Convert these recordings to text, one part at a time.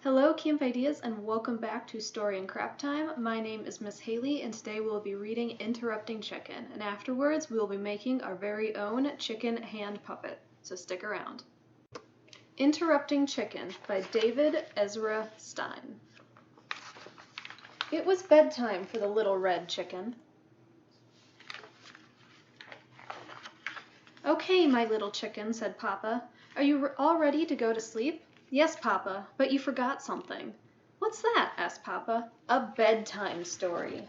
Hello, Camp Ideas, and welcome back to Story and Crap Time. My name is Miss Haley, and today we'll be reading Interrupting Chicken, and afterwards we will be making our very own chicken hand puppet, so stick around. Interrupting Chicken by David Ezra Stein. It was bedtime for the little red chicken. Okay, my little chicken, said Papa. Are you all ready to go to sleep? Yes, Papa, but you forgot something. What's that? Asked Papa. A bedtime story.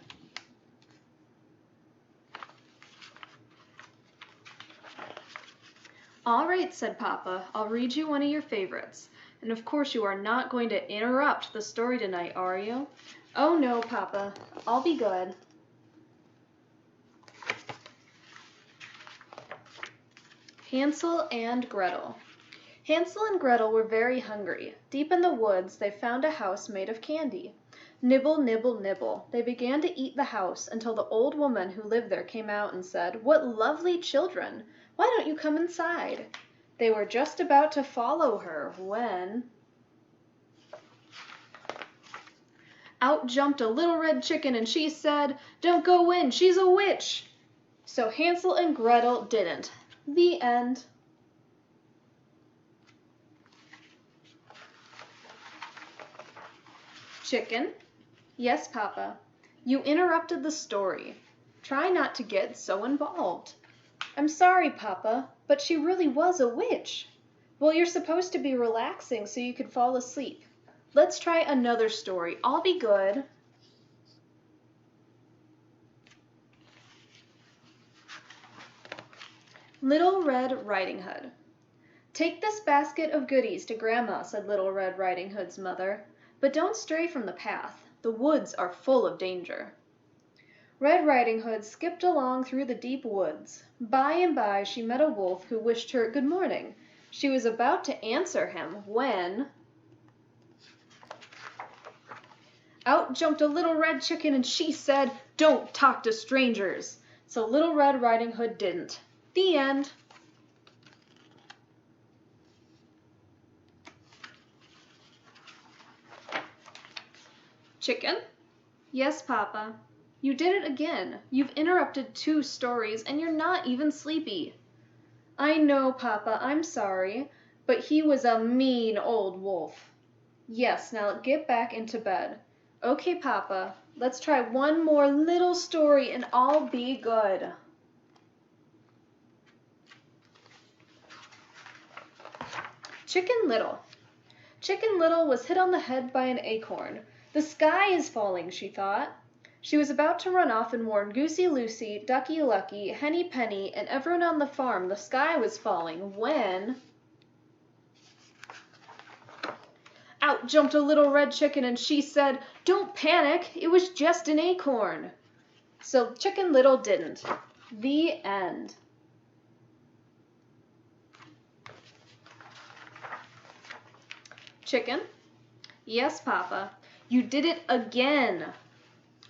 All right, said Papa. I'll read you one of your favorites. And of course you are not going to interrupt the story tonight, are you? Oh no, Papa. I'll be good. Hansel and Gretel. Hansel and Gretel were very hungry. Deep in the woods they found a house made of candy. Nibble, nibble, nibble. They began to eat the house until the old woman who lived there came out and said, "What lovely children! Why don't you come inside?" They were just about to follow her when out jumped a little red chicken and she said, "Don't go in, she's a witch!" So Hansel and Gretel didn't. The end. Chicken? Yes, Papa. You interrupted the story. Try not to get so involved. I'm sorry, Papa, but she really was a witch. Well, you're supposed to be relaxing so you could fall asleep. Let's try another story. I'll be good. Little Red Riding Hood. Take this basket of goodies to Grandma, said Little Red Riding Hood's mother. But don't stray from the path. The woods are full of danger. Red Riding Hood skipped along through the deep woods. By and by she met a wolf who wished her good morning. She was about to answer him when out jumped a little red chicken and she said, "Don't talk to strangers." So Little Red Riding Hood didn't. The end. Chicken? Yes, Papa. You did it again. You've interrupted 2 stories and you're not even sleepy. I know, Papa, I'm sorry, but he was a mean old wolf. Yes, now get back into bed. Okay, Papa, let's try one more little story and I'll be good. Chicken Little. Chicken Little was hit on the head by an acorn. The sky is falling, she thought. She was about to run off and warn Goosey Lucy, Ducky Lucky, Henny Penny, and everyone on the farm the sky was falling when out jumped a little red chicken and she said, "Don't panic, it was just an acorn." So Chicken Little didn't. The end. Chicken? Yes, Papa. You did it again.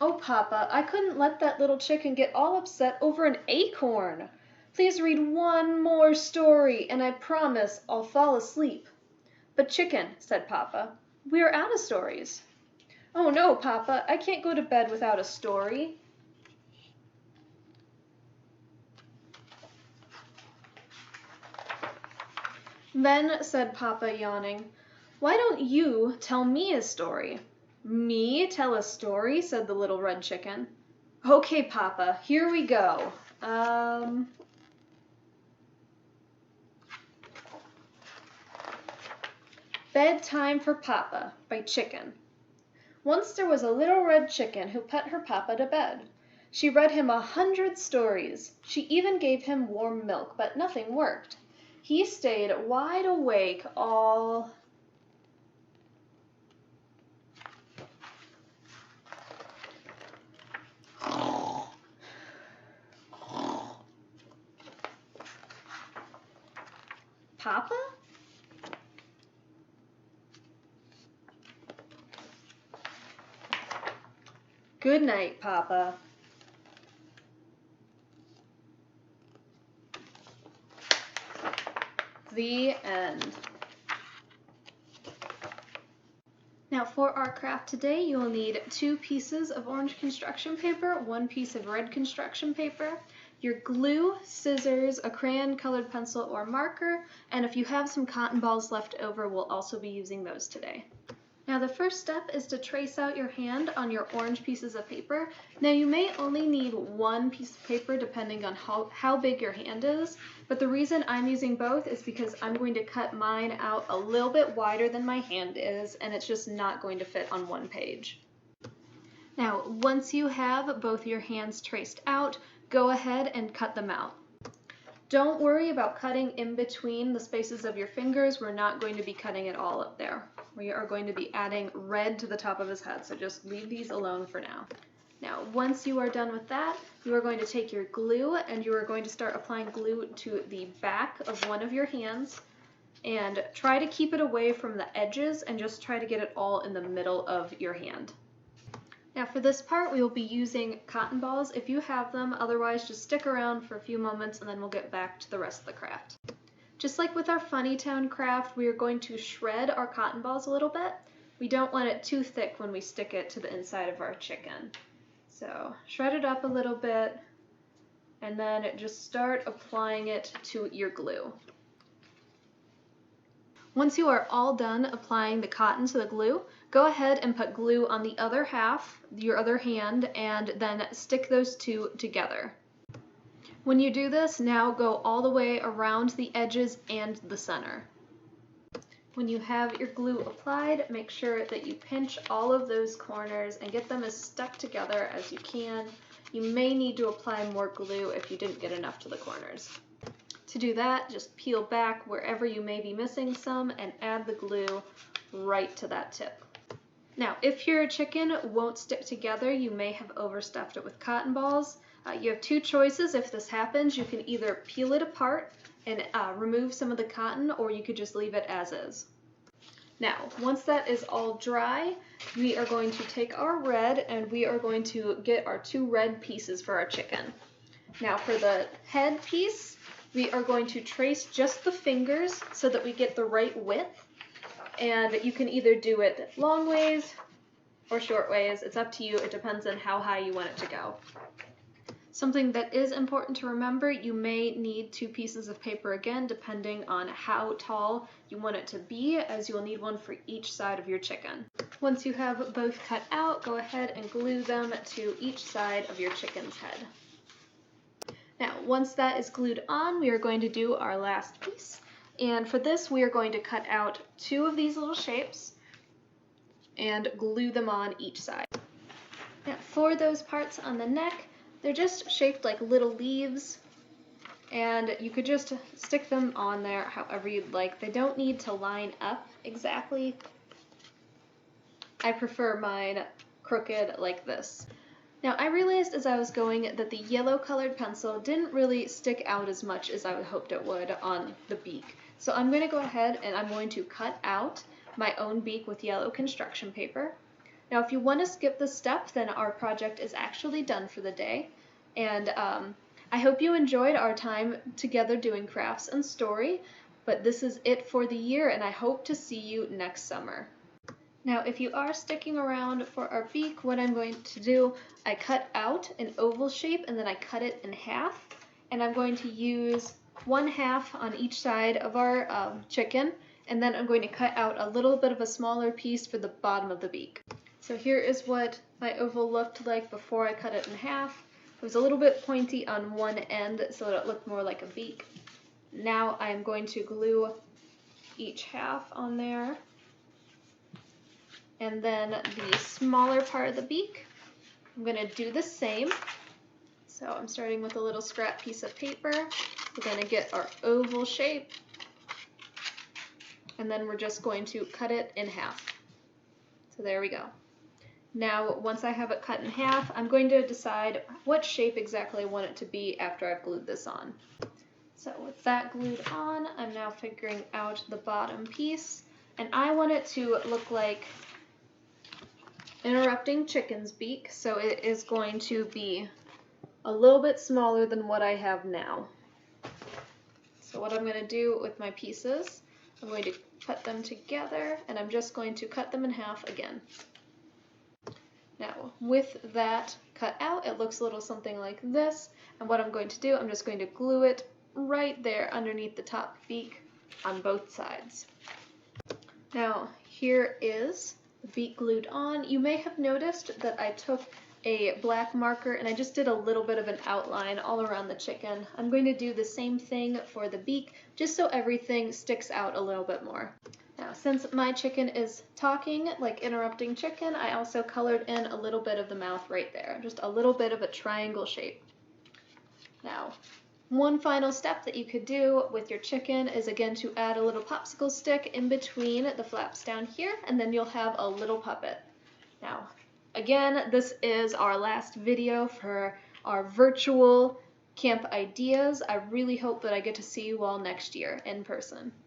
Oh, Papa, I couldn't let that little chicken get all upset over an acorn. Please read one more story, and I promise I'll fall asleep. But Chicken, said Papa, we are out of stories. Oh no, Papa, I can't go to bed without a story. Then said Papa, yawning, why don't you tell me a story? Me tell a story, said the little red chicken. Okay, Papa, here we go. Bedtime for Papa by Chicken. Once there was a little red chicken who put her Papa to bed. She read him 100 stories. She even gave him warm milk, but nothing worked. He stayed wide awake all Papa? Good night, Papa. The end. Now for our craft today, you will need 2 pieces of orange construction paper, 1 piece of red construction paper, your glue, scissors, a crayon, colored pencil, or marker, and if you have some cotton balls left over, we'll also be using those today. Now the first step is to trace out your hand on your orange pieces of paper. Now you may only need 1 piece of paper depending on how big your hand is, but the reason I'm using both is because I'm going to cut mine out a little bit wider than my hand is, and it's just not going to fit on 1 page. Now once you have both your hands traced out, go ahead and cut them out. Don't worry about cutting in between the spaces of your fingers. We're not going to be cutting it all up there. We are going to be adding red to the top of his head, so just leave these alone for now. Now, once you are done with that, you are going to take your glue and you are going to start applying glue to the back of one of your hands, and try to keep it away from the edges and just try to get it all in the middle of your hand. Now for this part, we will be using cotton balls if you have them, otherwise just stick around for a few moments and then we'll get back to the rest of the craft. Just like with our Funny Town craft, we are going to shred our cotton balls a little bit. We don't want it too thick when we stick it to the inside of our chicken. So shred it up a little bit and then just start applying it to your glue. Once you are all done applying the cotton to the glue, go ahead and put glue on the other half, your other hand, and then stick those two together. When you do this, now go all the way around the edges and the center. When you have your glue applied, make sure that you pinch all of those corners and get them as stuck together as you can. You may need to apply more glue if you didn't get enough to the corners. To do that, just peel back wherever you may be missing some and add the glue right to that tip. Now, if your chicken won't stick together, you may have overstuffed it with cotton balls. You have 2 choices if this happens. You can either peel it apart and remove some of the cotton, or you could just leave it as is. Now, once that is all dry, we are going to take our red and we are going to get our 2 red pieces for our chicken. Now for the head piece, we are going to trace just the fingers so that we get the right width, and you can either do it long ways or short ways. It's up to you. It depends on how high you want it to go. Something that is important to remember, you may need 2 pieces of paper again depending on how tall you want it to be, as you will need one for each side of your chicken. Once you have both cut out, go ahead and glue them to each side of your chicken's head. Now, once that is glued on, we are going to do our last piece. And for this, we are going to cut out 2 of these little shapes and glue them on each side. Now, for those parts on the neck, they're just shaped like little leaves, and you could just stick them on there however you'd like. They don't need to line up exactly. I prefer mine crooked like this. Now, I realized as I was going that the yellow colored pencil didn't really stick out as much as I had hoped it would on the beak. So I'm going to go ahead and I'm going to cut out my own beak with yellow construction paper. Now, if you want to skip this step, then our project is actually done for the day. And I hope you enjoyed our time together doing crafts and story, but this is it for the year, and I hope to see you next summer. Now, if you are sticking around for our beak, what I'm going to do, I cut out an oval shape and then I cut it in half, and I'm going to use 1/2 on each side of our chicken, and then I'm going to cut out a little bit of a smaller piece for the bottom of the beak. So here is what my oval looked like before I cut it in half. It was a little bit pointy on one end so that it looked more like a beak. Now I'm going to glue each half on there. And then the smaller part of the beak, I'm going to do the same. So I'm starting with a little scrap piece of paper. We're going to get our oval shape, and then we're just going to cut it in half. So there we go. Now, once I have it cut in half, I'm going to decide what shape exactly I want it to be after I've glued this on. So with that glued on, I'm now figuring out the bottom piece, and I want it to look like Interrupting Chicken's beak, so it is going to be a little bit smaller than what I have now. So what I'm going to do with my pieces, I'm going to cut them together, and I'm just going to cut them in half again. Now, with that cut out, it looks a little something like this, and what I'm going to do, I'm just going to glue it right there underneath the top beak on both sides. Now, here is the beak glued on. You may have noticed that I took a black marker and I just did a little bit of an outline all around the chicken. I'm going to do the same thing for the beak, just so everything sticks out a little bit more. Now, since my chicken is talking like interrupting chicken, I also colored in a little bit of the mouth right there, just a little bit of a triangle shape. Now, one final step that you could do with your chicken is again to add a little popsicle stick in between the flaps down here, and then you'll have a little puppet. Now, again, this is our last video for our virtual camp ideas. I really hope that I get to see you all next year in person.